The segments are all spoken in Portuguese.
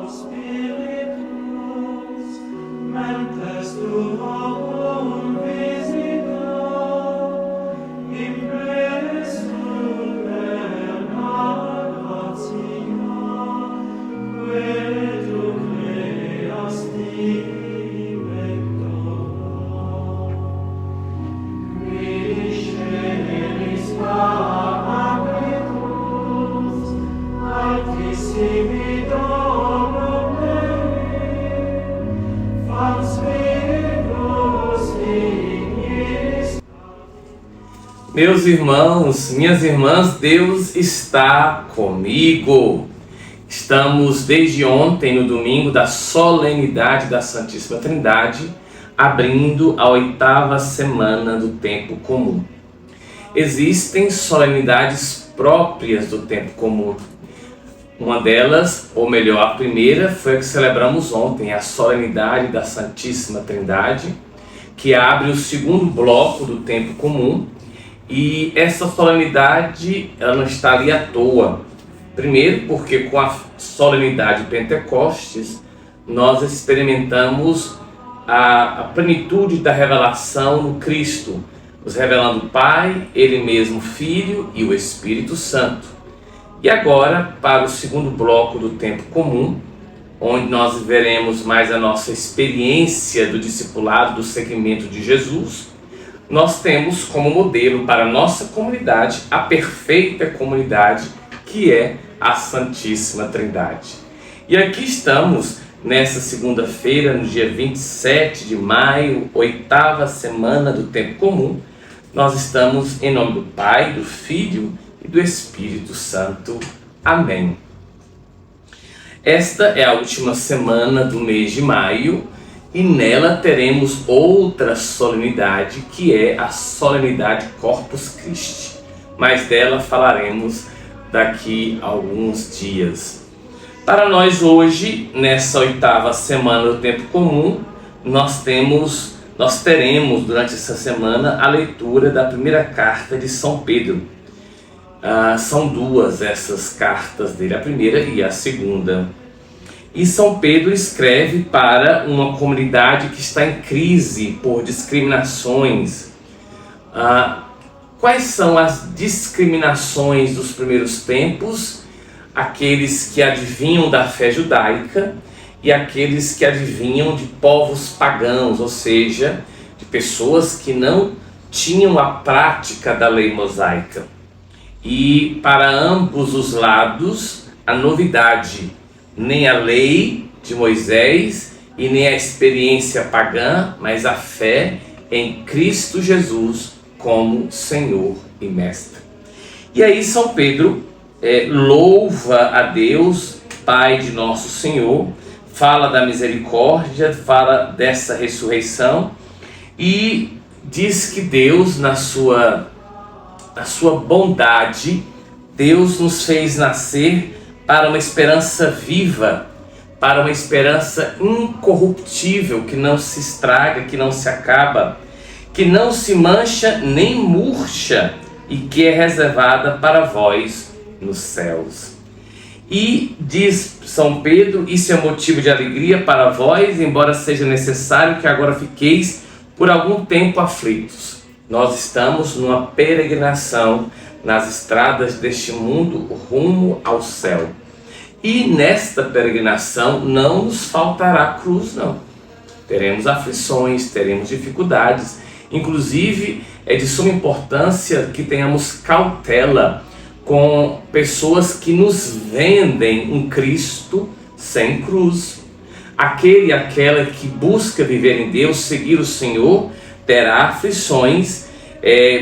Spiritus, mentes tuorum visita, impressum perna gratia, quae tu creasti vectora. Qui scelis Paráclitus, altissimi Domum Dei, fans vivos ignis. Meus irmãos, minhas irmãs, Deus está comigo. Estamos desde ontem, no domingo da solenidade da Santíssima Trindade, abrindo a 8ª semana do tempo comum. Existem solenidades próprias do tempo comum. Uma delas, ou melhor, a primeira, foi a que celebramos ontem, a solenidade da Santíssima Trindade, que abre o segundo bloco do tempo comum. E essa solenidade, ela não está ali à toa. Primeiro, porque com a solenidade de Pentecostes, nós experimentamos a plenitude da revelação no Cristo, nos revelando o Pai, Ele mesmo, Filho e o Espírito Santo. E agora, para o segundo bloco do tempo comum, onde nós veremos mais a nossa experiência do discipulado, do seguimento de Jesus, nós temos como modelo para a nossa comunidade a perfeita comunidade, que é a Santíssima Trindade. E aqui estamos nessa segunda-feira, no dia 27 de maio, 8ª semana do tempo comum. Nós estamos em nome do Pai, do Filho e do Espírito Santo. Amém. Esta é a última semana do mês de maio e nela teremos outra solenidade, que é a solenidade Corpus Christi. Mas dela falaremos daqui a alguns dias. Para nós hoje, nessa 8ª semana do tempo comum, nós teremos durante essa semana a leitura da primeira carta de São Pedro. São duas essas cartas dele, a primeira e a segunda. E São Pedro escreve para uma comunidade que está em crise por discriminações. Quais são as discriminações dos primeiros tempos? Aqueles que adivinham da fé judaica e aqueles que adivinham de povos pagãos, ou seja, de pessoas que não tinham a prática da lei mosaica. E para ambos os lados, a novidade, nem a lei de Moisés e nem a experiência pagã, mas a fé em Cristo Jesus como Senhor e Mestre. E aí São Pedro louva a Deus, Pai de nosso Senhor, fala da misericórdia, fala dessa ressurreição e diz que Deus, na sua bondade, Deus nos fez nascer para uma esperança viva, para uma esperança incorruptível, que não se estraga, que não se acaba, que não se mancha nem murcha e que é reservada para vós nos céus. E diz São Pedro, isso é motivo de alegria para vós, embora seja necessário que agora fiqueis por algum tempo aflitos. Nós estamos numa peregrinação nas estradas deste mundo rumo ao céu. E nesta peregrinação não nos faltará cruz, não. Teremos aflições, teremos dificuldades. Inclusive, é de suma importância que tenhamos cautela com pessoas que nos vendem um Cristo sem cruz. Aquele e aquela que busca viver em Deus, seguir o Senhor, terá aflições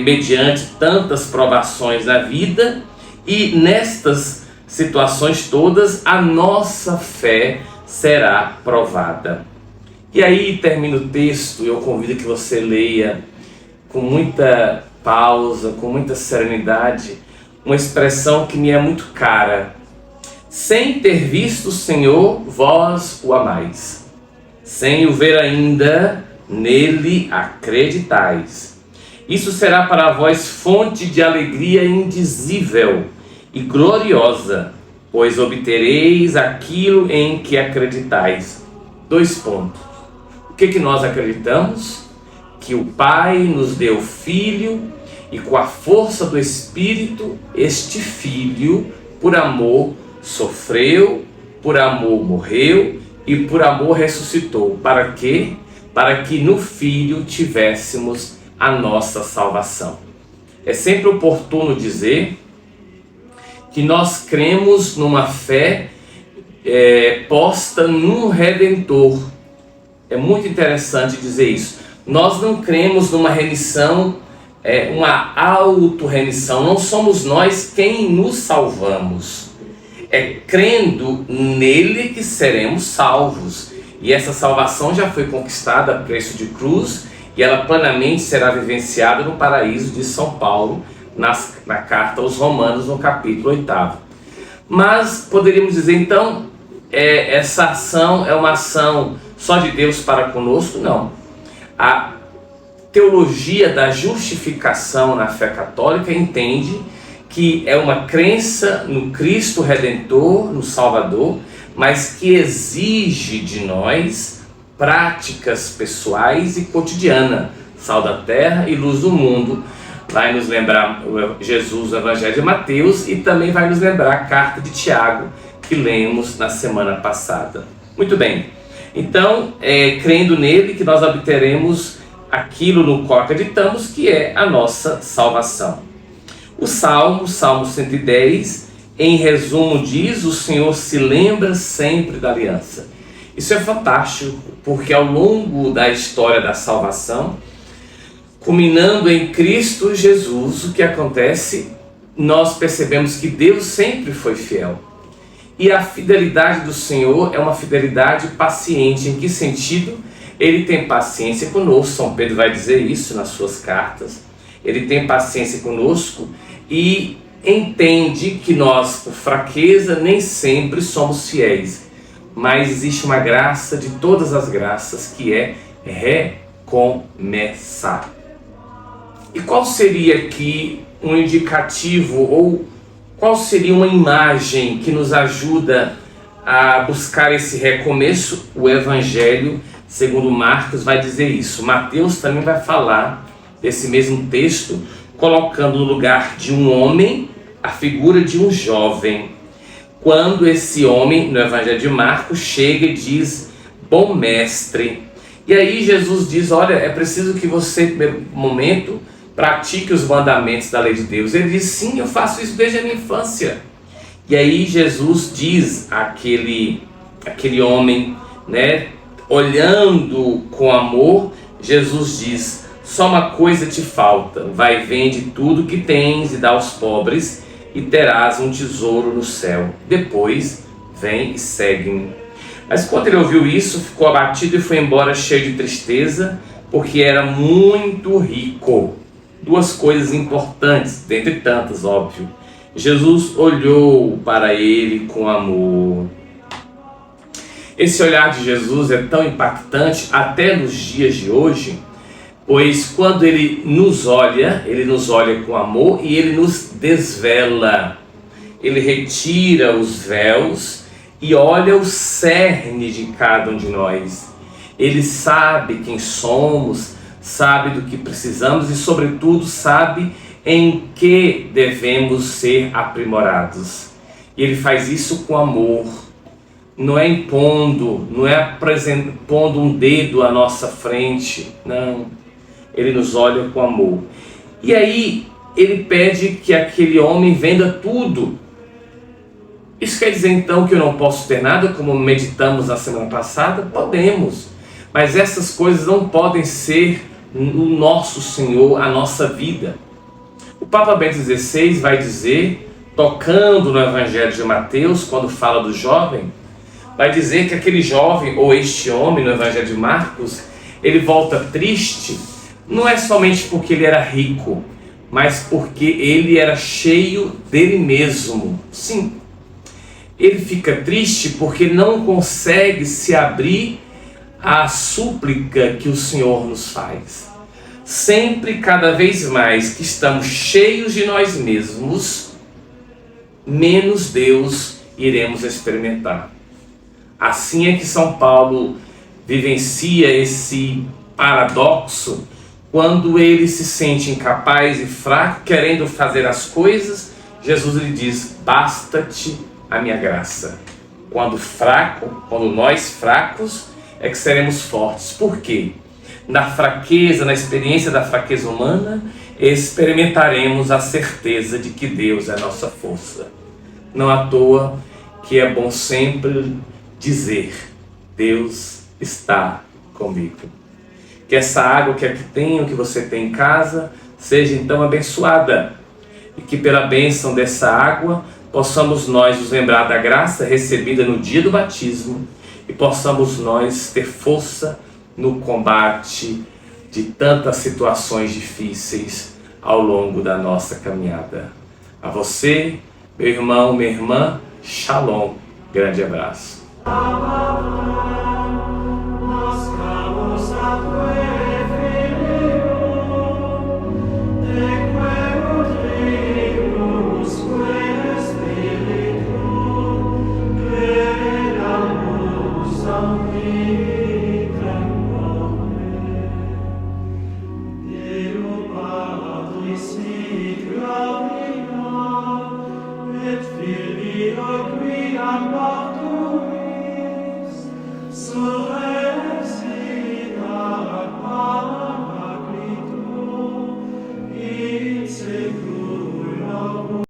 mediante tantas provações na vida, e nestas situações todas a nossa fé será provada. E aí termina o texto, eu convido que você leia com muita pausa, com muita serenidade, uma expressão que me é muito cara. Sem ter visto o Senhor, vós o amais. Sem o ver ainda, nele acreditais. Isso será para vós fonte de alegria indizível e gloriosa, pois obtereis aquilo em que acreditais. 2 pontos. O que nós acreditamos? Que o Pai nos deu Filho e com a força do Espírito, este Filho, por amor, sofreu, por amor morreu e por amor ressuscitou. Para quê? Para que no Filho tivéssemos a nossa salvação. É sempre oportuno dizer que nós cremos numa fé posta num Redentor. É muito interessante dizer isso. Nós não cremos numa remissão, uma auto-remissão. Não somos nós quem nos salvamos. É crendo nele que seremos salvos. E essa salvação já foi conquistada a preço de cruz e ela plenamente será vivenciada no paraíso de São Paulo, na carta aos Romanos, no capítulo 8. Mas poderíamos dizer então, essa ação é uma ação só de Deus para conosco? Não. A teologia da justificação na fé católica entende que é uma crença no Cristo Redentor, no Salvador, mas que exige de nós práticas pessoais e cotidianas, sal da terra e luz do mundo. Vai nos lembrar Jesus, o Evangelho de Mateus, e também vai nos lembrar a carta de Tiago, que lemos na semana passada. Muito bem, então, crendo nele que nós obteremos aquilo no qual acreditamos, que é a nossa salvação. O Salmo 110, em resumo diz: o Senhor se lembra sempre da aliança. Isso é fantástico, porque ao longo da história da salvação, culminando em Cristo Jesus, o que acontece? Nós percebemos que Deus sempre foi fiel. E a fidelidade do Senhor é uma fidelidade paciente. Em que sentido? Ele tem paciência conosco. São Pedro vai dizer isso nas suas cartas. Ele tem paciência conosco e entende que nós, por fraqueza, nem sempre somos fiéis. Mas existe uma graça de todas as graças, que é recomeçar. E qual seria aqui um indicativo, ou qual seria uma imagem que nos ajuda a buscar esse recomeço? O Evangelho segundo Marcos vai dizer isso. Mateus também vai falar desse mesmo texto, colocando no lugar de um homem a figura de um jovem. Quando esse homem, no Evangelho de Marcos, chega e diz: bom mestre. E aí Jesus diz: olha, é preciso que você, no primeiro momento, pratique os mandamentos da lei de Deus. Ele diz: sim, eu faço isso desde a minha infância. E aí Jesus diz àquele homem, né, olhando com amor, Jesus diz: só uma coisa te falta, vai, vende tudo que tens e dá aos pobres, e terás um tesouro no céu. Depois vem e segue-me. Mas quando ele ouviu isso, ficou abatido e foi embora cheio de tristeza, porque era muito rico. 2 coisas importantes, dentre tantas, óbvio. Jesus olhou para ele com amor. Esse olhar de Jesus é tão impactante até nos dias de hoje, pois quando ele nos olha com amor e ele nos desvela. Ele retira os véus e olha o cerne de cada um de nós. Ele sabe quem somos, sabe do que precisamos e, sobretudo, sabe em que devemos ser aprimorados. E ele faz isso com amor. Não é impondo, não é pondo um dedo à nossa frente, não. Ele nos olha com amor. E aí ele pede que aquele homem venda tudo. Isso quer dizer então que eu não posso ter nada, como meditamos na semana passada? Podemos, mas essas coisas não podem ser o nosso Senhor, a nossa vida. O Papa Bento XVI vai dizer, tocando no Evangelho de Mateus, quando fala do jovem, vai dizer que aquele jovem, ou este homem no Evangelho de Marcos, ele volta triste, não é somente porque ele era rico, mas porque ele era cheio dele mesmo. Sim, ele fica triste porque não consegue se abrir à súplica que o Senhor nos faz. Sempre, cada vez mais que estamos cheios de nós mesmos, menos Deus iremos experimentar. Assim é que São Paulo vivencia esse paradoxo quando ele se sente incapaz e fraco, querendo fazer as coisas. Jesus lhe diz: basta-te a minha graça. Quando nós fracos, é que seremos fortes. Por quê? Na fraqueza, na experiência da fraqueza humana, experimentaremos a certeza de que Deus é a nossa força. Não à toa que é bom sempre dizer: Deus está comigo. Que essa água que aqui tem, que você tem em casa, seja então abençoada. E que pela bênção dessa água, possamos nós nos lembrar da graça recebida no dia do batismo e possamos nós ter força no combate de tantas situações difíceis ao longo da nossa caminhada. A você, meu irmão, minha irmã, Shalom. Grande abraço.